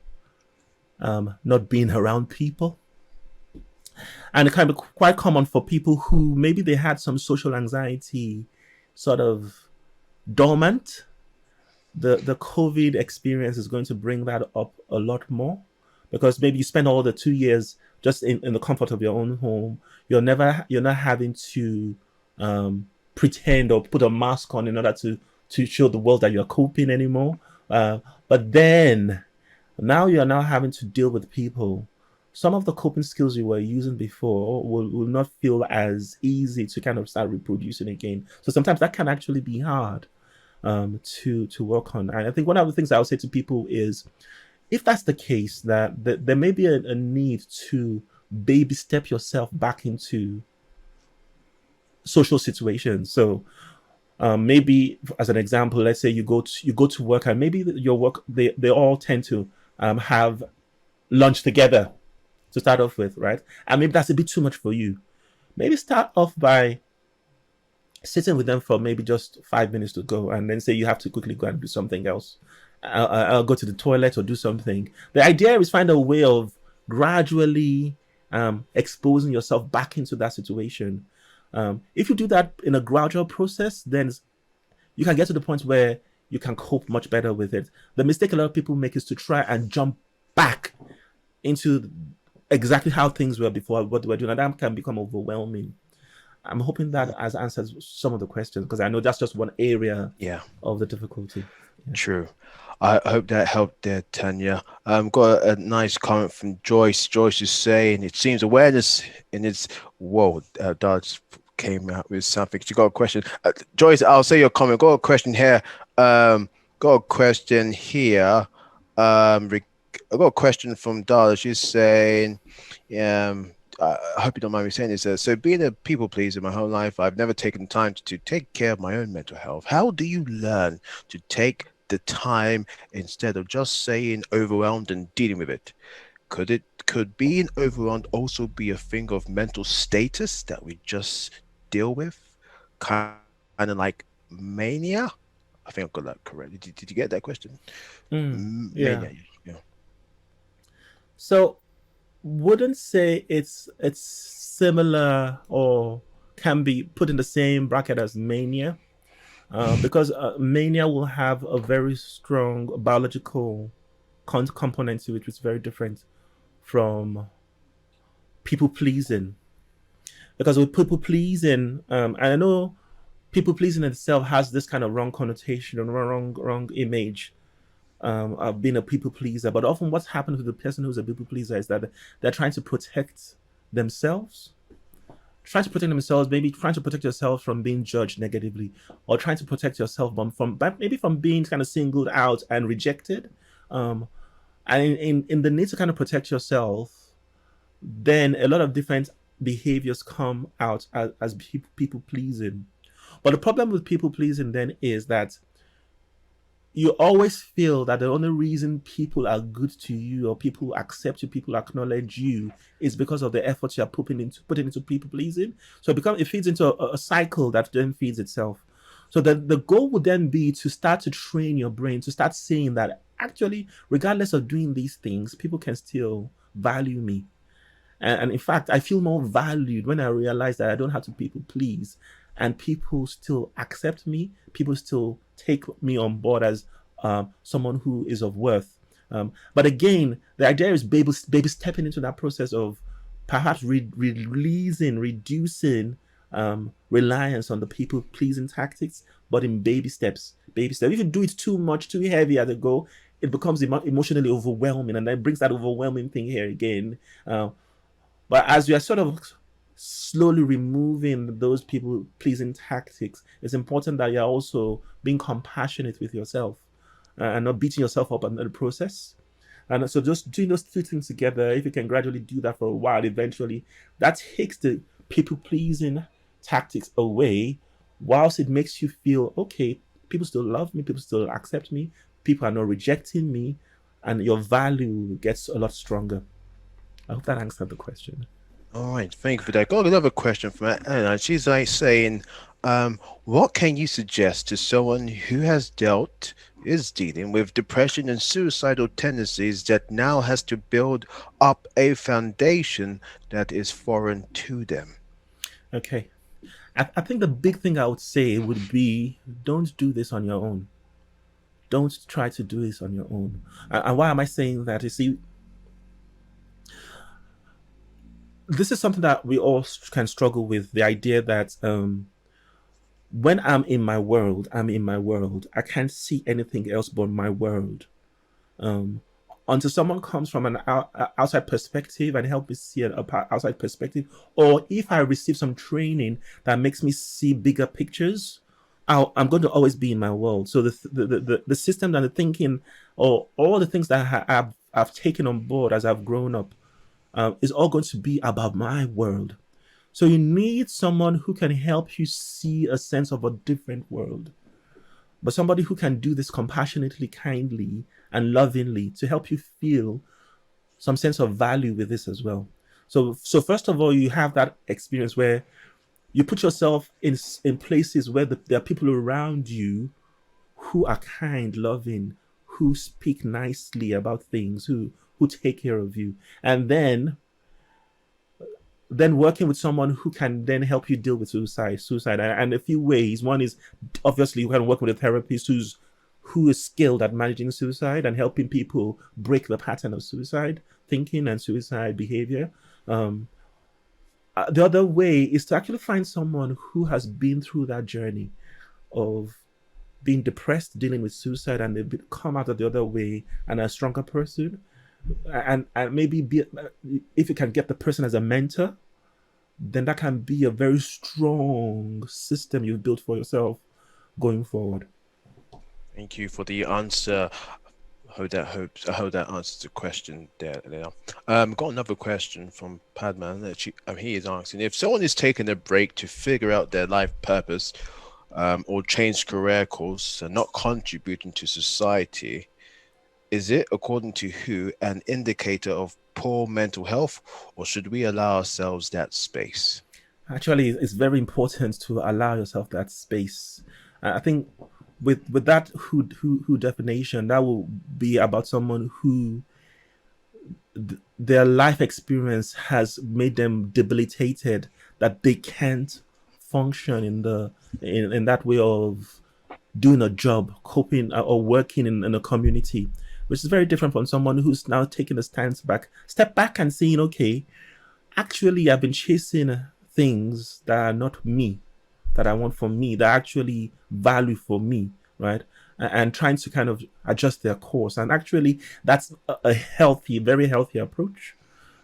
not being around people. And it can be quite common for people who maybe they had some social anxiety sort of dormant. The COVID experience is going to bring that up a lot more, because maybe you spend all the 2 years just in the comfort of your own home. You're not having to pretend or put a mask on in order to show the world that you're coping anymore. But then now you're now having to deal with people. Some of the coping skills you were using before will not feel as easy to kind of start reproducing again. So sometimes that can actually be hard to work on. And I think one of the things I would say to people is, if that's the case, that there may be a need to baby step yourself back into social situations. So maybe as an example, let's say you go to work, and maybe your work they all tend to have lunch together to start off with, right? And maybe that's a bit too much for you. Maybe start off by sitting with them for maybe just 5 minutes to go, and then say you have to quickly go and do something else. I'll go to the toilet or do something. The idea is find a way of gradually exposing yourself back into that situation. If you do that in a gradual process, then you can get to the point where you can cope much better with it. The mistake a lot of people make is to try and jump back into exactly how things were before, what they were doing, and that can become overwhelming. I'm hoping that has answered some of the questions, because I know that's just one area Yeah. of the difficulty. Yeah. True. I hope that helped there, Tanya. Got a nice comment from Joyce. Joyce is saying it seems awareness in its whoa. Dodge came out with something. She got a question. Joyce, I'll say your comment. Got a question here. Got a question here. I got a question from Dara. She's saying, I hope you don't mind me saying this. So being a people pleaser my whole life, I've never taken time to take care of my own mental health. How do you learn to take the time instead of just saying overwhelmed and dealing with it? Could being overwhelmed also be a thing of mental status that we just deal with? Kind of like mania? I think I've got that correct. Did you get that question? Yeah. Mania. Yeah. So wouldn't say it's similar or can be put in the same bracket as mania, because mania will have a very strong biological component to it, which is very different from people pleasing. Because with people pleasing, and I know people pleasing itself has this kind of wrong connotation and wrong image of being a people pleaser. But often what's happened to the person who's a people pleaser is that they're trying to protect themselves, maybe trying to protect yourself from being judged negatively, or trying to protect yourself from being kind of singled out and rejected. And in the need to kind of protect yourself, then a lot of different behaviors come out as people pleasing. But the problem with people pleasing then is that you always feel that the only reason people are good to you, or people accept you, people acknowledge you, is because of the efforts you're putting into people pleasing. So it feeds into a cycle that then feeds itself. So the goal would then be to start to train your brain to start seeing that actually, regardless of doing these things, people can still value me. And in fact, I feel more valued when I realize that I don't have to people please, and people still accept me. People still take me on board as someone who is of worth. But again, the idea is baby stepping into that process of perhaps releasing, reducing reliance on the people pleasing tactics, but in baby steps. Baby steps. If you do it too much, too heavy at the go, it becomes emotionally overwhelming, and then brings that overwhelming thing here again. But as you are sort of slowly removing those people pleasing tactics, it's important that you're also being compassionate with yourself and not beating yourself up under the process. And so just doing those two things together, if you can gradually do that for a while, eventually that takes the people pleasing tactics away, whilst it makes you feel okay, people still love me, people still accept me, people are not rejecting me, and your value gets a lot stronger. I hope that answered the question. All right, thank you for that. Got another question from Anna. She's like saying, what can you suggest to someone who is dealing with depression and suicidal tendencies that now has to build up a foundation that is foreign to them? Okay. I think the big thing I would say would be don't do this on your own. Don't try to do this on your own. And why am I saying that? You see, this is something that we all can struggle with, the idea that when I'm in my world, I'm in my world. I can't see anything else but my world. Um, until someone comes from an outside perspective and help me see an outside perspective, or if I receive some training that makes me see bigger pictures, I'm going to always be in my world. So the system and the thinking, or all the things that I've taken on board as I've grown up, is all going to be about my world. So you need someone who can help you see a sense of a different world, but somebody who can do this compassionately, kindly, and lovingly to help you feel some sense of value with this as well. So first of all, you have that experience where you put yourself in places where there are people around you who are kind, loving, who speak nicely about things, who take care of you, and then working with someone who can then help you deal with suicide and a few ways. One is obviously you can work with a therapist who is skilled at managing suicide and helping people break the pattern of suicide thinking and suicide behavior. The other way is to actually find someone who has been through that journey of being depressed, dealing with suicide, and they come out of the other way and a stronger person. And maybe if you can get the person as a mentor, then that can be a very strong system you've built for yourself going forward. Thank you for the answer. I hope that answers the question there. Got another question from Padman. He is asking if someone is taking a break to figure out their life purpose, or change career course and not contributing to society, is it, according to who, an indicator of poor mental health, or should we allow ourselves that space? Actually, it's very important to allow yourself that space. I think with that who definition, that will be about someone who their life experience has made them debilitated, that they can't function in that way of doing a job, coping, or working in a community, which is very different from someone who's now taking a step back and saying, okay, actually I've been chasing things that are not me, that I want for me, that actually value for me, right? And trying to kind of adjust their course. And actually that's a healthy, very healthy approach.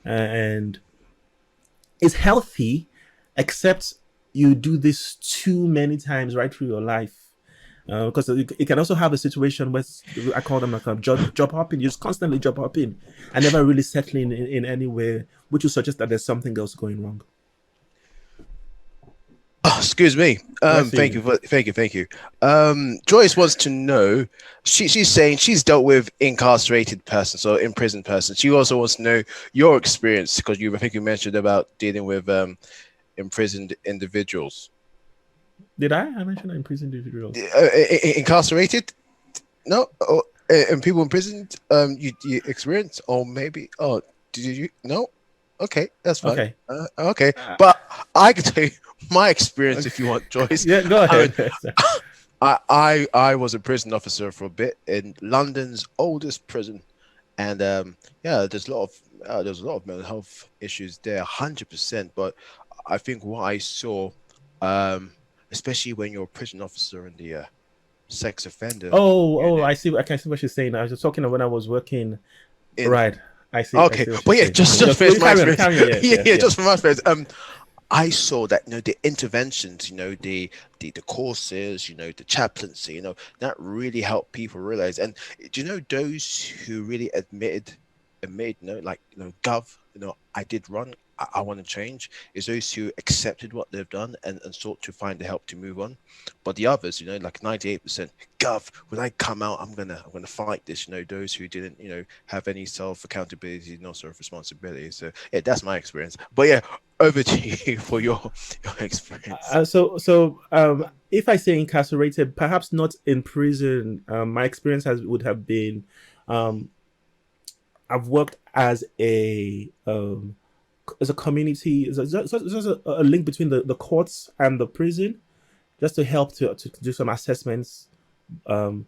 And it's healthy, except you do this too many times right through your life. Because it can also have a situation where I call them like a job hopping. You just constantly job hopping and never really settling in anywhere, which would suggest that there's something else going wrong. Oh, excuse me. Thank you. Joyce wants to know. She's saying she's dealt with incarcerated persons or imprisoned persons. She also wants to know your experience, because I think you mentioned about dealing with imprisoned individuals. Did I mention imprisoned individuals? Incarcerated? No, and people in prison. You experience, or maybe. Oh, did you? No. Okay, that's fine. Okay. Okay, but I can tell you my experience if you want, Joyce. Yeah, go I mean, ahead. I was a prison officer for a bit in London's oldest prison, and yeah, there's a lot of mental health issues there, 100%. But I think what I saw, um, especially when you're a prison officer in the sex offender Oh, unit I see. I can see what she's saying. I was just talking when I was working. in Right. I okay, see what but she's yeah, saying. Okay. just You based my experience. carry on. Yeah, Yeah, yeah, yeah, yeah. just from my experience. I saw that the interventions, the courses, the chaplaincy, that really helped people realize. And do you know those who really admitted, like Gov, I did wrong. I want to change. Is those who accepted what they've done and sought to find the help to move on. But the others, like 98%, Gov, when I come out, I'm gonna fight this. Those who didn't, have any self accountability, no self responsibility. So yeah, that's my experience. But yeah, over to you for your experience. If I say incarcerated, perhaps not in prison. My experience would have been, um, I've worked as a community, as a link between the courts and the prison, just to help to do some assessments, um,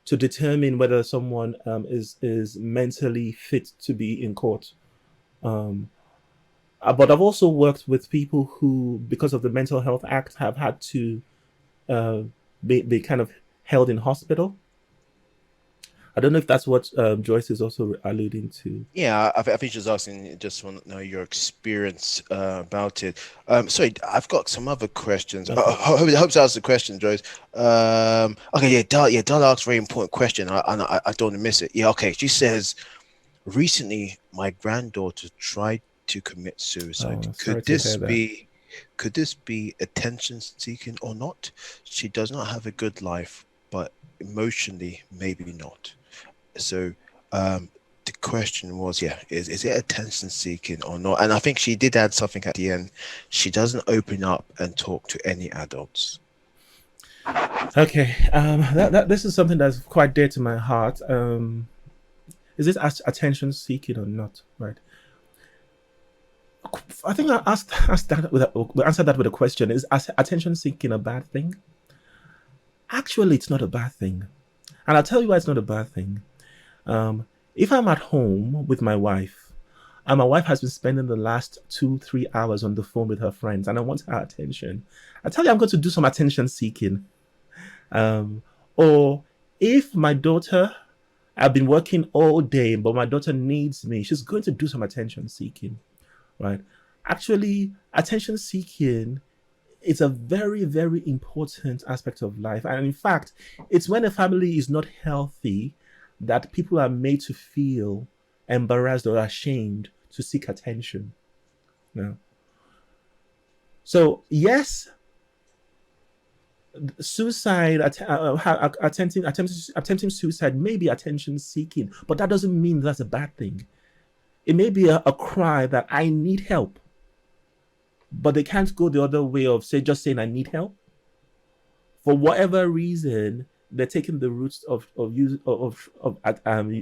to determine whether someone is mentally fit to be in court. Um, but I've also worked with people who, because of the Mental Health Act, have had to uh, be kind of held in hospital. I don't know if that's what Joyce is also alluding to. Yeah, I think she's asking, just want to know your experience about it. Sorry, I've got some other questions. Okay. I hope to ask the question, Joyce. Okay, Dal asked a very important question. I don't want to miss it. Yeah, okay. She says, recently my granddaughter tried to commit suicide. Oh, sorry to hear that. Could this be attention seeking or not? She does not have a good life, but emotionally, maybe not. So, the question was, yeah, is it attention seeking or not? And I think she did add something at the end. She doesn't open up and talk to any adults. Okay, this is something that's quite dear to my heart. Is this attention seeking or not? Right. I think I asked that answer that with a question. Is attention seeking a bad thing? Actually, it's not a bad thing, and I'll tell you why it's not a bad thing. If I'm at home with my wife, and my wife has been spending the last 2-3 hours on the phone with her friends, and I want her attention, I tell you I'm going to do some attention seeking. Or if my daughter, I've been working all day, but my daughter needs me, she's going to do some attention seeking, right? Actually, attention seeking is a very, very important aspect of life. And in fact, it's when a family is not healthy that people are made to feel embarrassed or ashamed to seek attention. No. So, yes, suicide, attempting suicide may be attention seeking, but that doesn't mean that's a bad thing. It may be a cry that I need help, but they can't go the other way of just saying I need help. For whatever reason, they're taking the routes of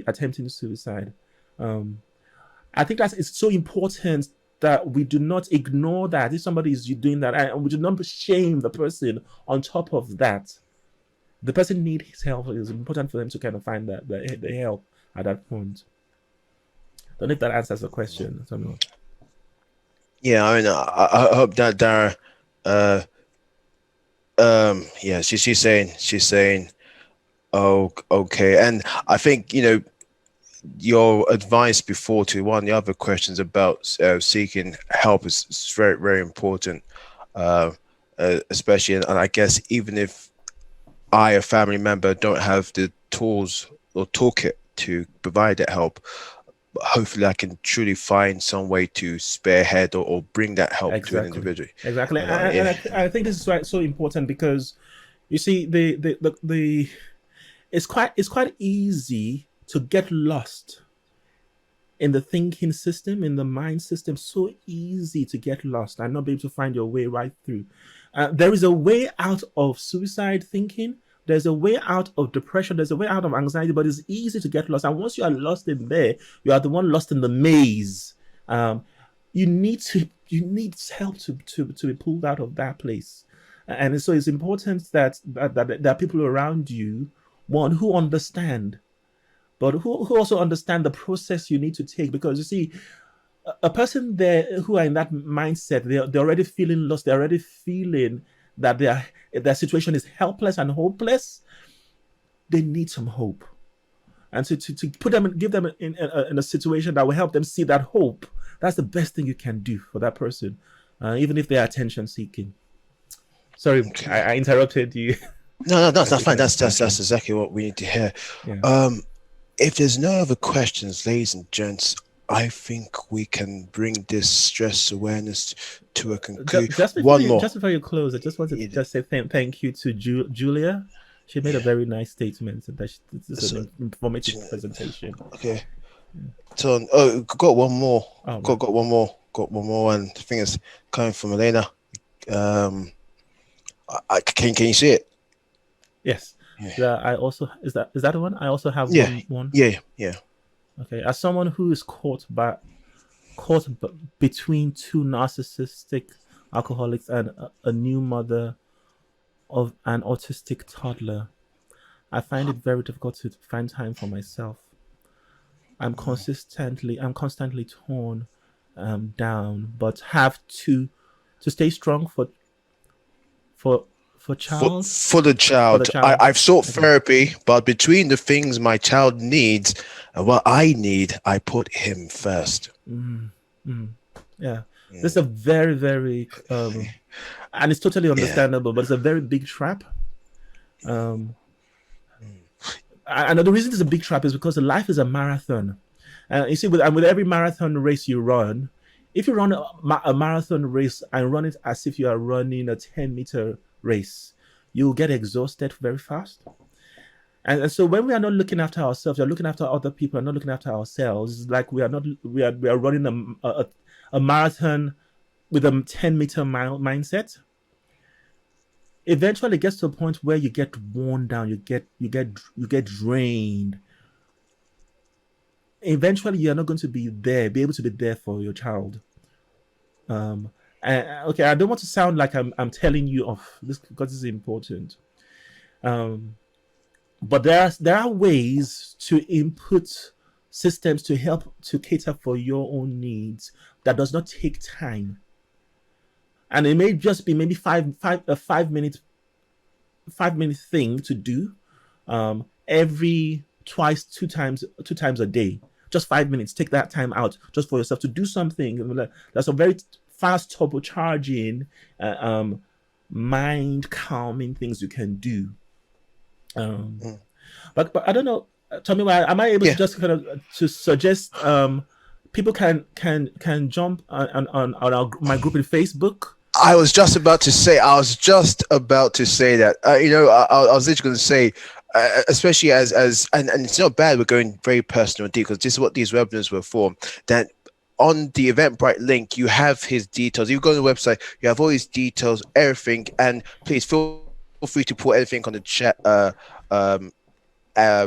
attempting suicide. I think that it's so important that we do not ignore that if somebody is doing that, and we do not shame the person on top of that. The person needs help. It's important for them to kind of find the help at that point. Don't know if that answers the question. Yeah, I mean, I hope that Dara, yeah, she's saying, oh, okay, and I think your advice before to one of the other questions about seeking help is very, very important, especially, and I guess even if a family member, don't have the tools or toolkit to provide that help, but hopefully I can truly find some way to spearhead or bring that help to an individual. Exactly, Yeah. and I think this is so important because you see it's quite easy to get lost in the thinking system, in the mind system. So easy to get lost and not be able to find your way right through. There is a way out of suicide thinking. There's a way out of depression. There's a way out of anxiety, but it's easy to get lost. And once you are lost in there, you are the one lost in the maze. Um, you need help to be pulled out of that place. And so it's important that there are people around you, one who understand, but who also understand the process you need to take. Because you see, a person there who are in that mindset, they're already feeling lost. They're already feeling that their situation is helpless and hopeless. They need some hope, and to put them give them in a situation that will help them see that hope. That's the best thing you can do for that person, even if they are attention seeking. Sorry, Okay. I interrupted you. No, that's fine. That's exactly what we need to hear. Yeah. If there's no other questions, ladies and gents, I think we can bring this stress awareness to a conclusion. Just before you close, I just wanted to just say thank you to Julia. She made a very nice statement, and this is an informative presentation. Okay. So, got one more. Oh, got one more, and the thing is coming from Elena. Can you see it? Yes. Yeah. I also is that the one? I also have one. Yeah. Okay. As someone who is caught between two narcissistic alcoholics and a new mother of an autistic toddler, I find it very difficult to find time for myself. I'm constantly torn down, but have to stay strong for child. For the child. I've sought therapy, but between the things my child needs and what I need, I put him first. Yeah. This is a very, very and it's totally understandable, but it's a very big trap. And the reason it's a big trap is because life is a marathon. You see, with every marathon race you run, if you run a marathon race and run it as if you are running a 10-meter race, you'll get exhausted very fast. And so when we are not looking after ourselves, we're looking after other people, and not looking after ourselves. It's like we are running a marathon with a 10-meter mile mindset. Eventually it gets to a point where you get worn down, you get drained. Eventually you're not going to be able to be there for your child. And, okay, I don't want to sound like I'm telling you off this because this is important. But there are ways to input systems to help to cater for your own needs that does not take time. And it may just be maybe a 5 minute thing to do every two times a day. Just 5 minutes. Take that time out just for yourself to do something. That's a very fast turbocharging, mind calming things you can do. But I don't know. Tommy, am I able to just kind of to suggest people can jump on my group in Facebook? I was just about to say that. I was literally going to say, especially as and it's not bad. We're going very personal and deep because this is what these webinars were for. That on the Eventbrite link, you have his details. You go to the website, you have all his details, everything, and please feel free to put everything on the chat.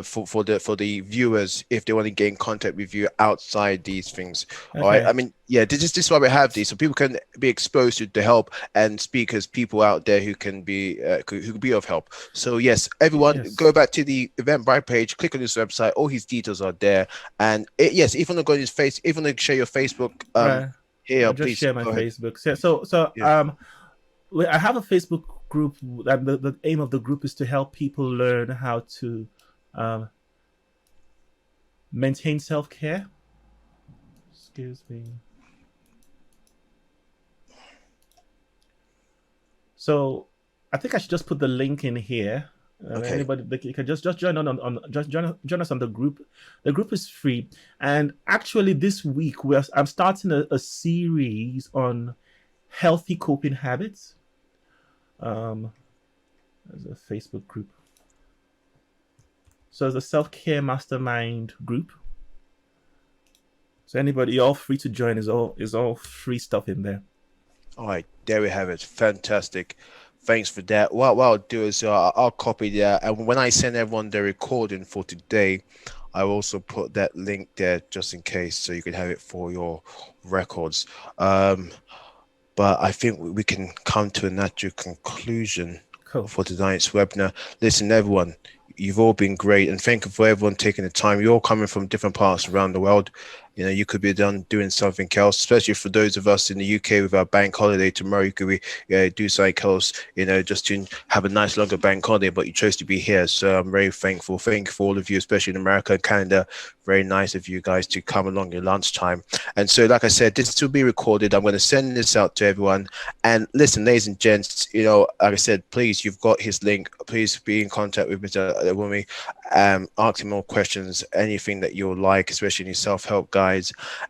For the viewers, if they want to get in contact with you outside these things. Okay. All right. I mean, this is why we have these, so people can be exposed to the help and speakers, people out there who can be who can be of help. So yes, everyone, go back to the Eventbrite page, click on his website. All his details are there. And if you want to go to his face, if you want to share your Facebook, here, I'll just please share my Facebook. So I have a Facebook group, and the aim of the group is to help people learn how to maintain self-care. Excuse me. So I think I should just put the link in here. Okay. Anybody, you can just join join us on the group. The group is free, and actually this week I'm starting a series on healthy coping habits. There's a Facebook group. So it's a self-care mastermind group. So anybody, you're all free to join. Is all free stuff in there. All right, there we have it. Fantastic. Thanks for that. What I'll do is I'll copy that, and when I send everyone the recording for today, I will also put that link there just in case, so you can have it for your records. But I think we can come to a natural conclusion Cool. for tonight's webinar. Listen, everyone, you've all been great, and thank you for everyone taking the time. You're all coming from different parts around the world. You know, you could be doing something else, especially for those of us in the UK with our bank holiday tomorrow. You could be do something else, you know, just to have a nice longer bank holiday, but you chose to be here. So I'm very thankful. Thank you for all of you, especially in America and Canada. Very nice of you guys to come along your lunchtime. And so, like I said, this will be recorded. I'm going to send this out to everyone. And listen, ladies and gents, you know, like I said, please, you've got his link. Please be in contact with Mr. Wumi. Ask him more questions, anything that you'll like, especially in your self-help guides.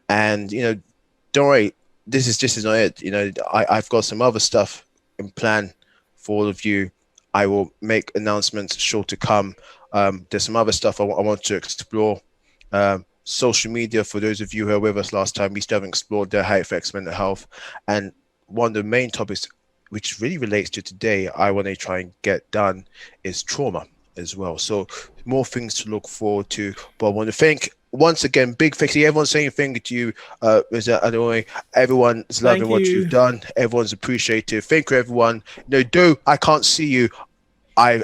And, you know, don't worry, this is not it. You know, I've got some other stuff in plan for all of you. I will make announcements sure to come. There's some other stuff I want to explore. Social media, for those of you who were with us last time, we still haven't explored how it affects mental health. And one of the main topics which really relates to today, I want to try and get done, is trauma as well. So more things to look forward to. But I want to thank once again, big thanks to everyone saying thank you to you, Mr. Adeoye. Everyone's loving what you've done. Everyone's appreciative. Thank you, everyone. No, I can't see you. I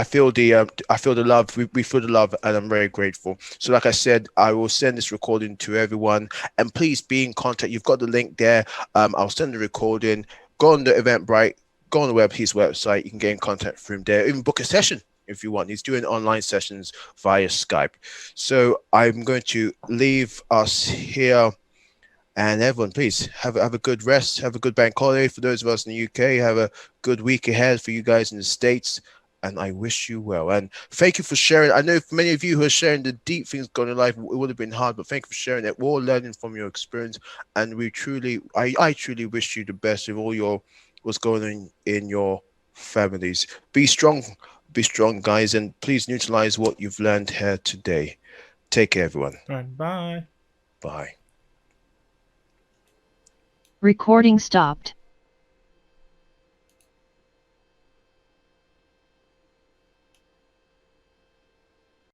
feel the love. We feel the love, and I'm very grateful. So, like I said, I will send this recording to everyone, and please be in contact. You've got the link there. I'll send the recording. Go on the Eventbrite. Go on his website. You can get in contact with him there. Even book a session if you want. He's doing online sessions via Skype. So I'm going to leave us here. And everyone, please have a good rest. Have a good bank holiday for those of us in the UK. Have a good week ahead for you guys in the States. And I wish you well. And thank you for sharing. I know for many of you who are sharing the deep things going in life, it would have been hard, but thank you for sharing it. We're all learning from your experience. And I truly wish you the best with all what's going on in your families. Be strong, guys. And please neutralize what you've learned here today. Take care, everyone. All right, bye. Bye. Recording stopped.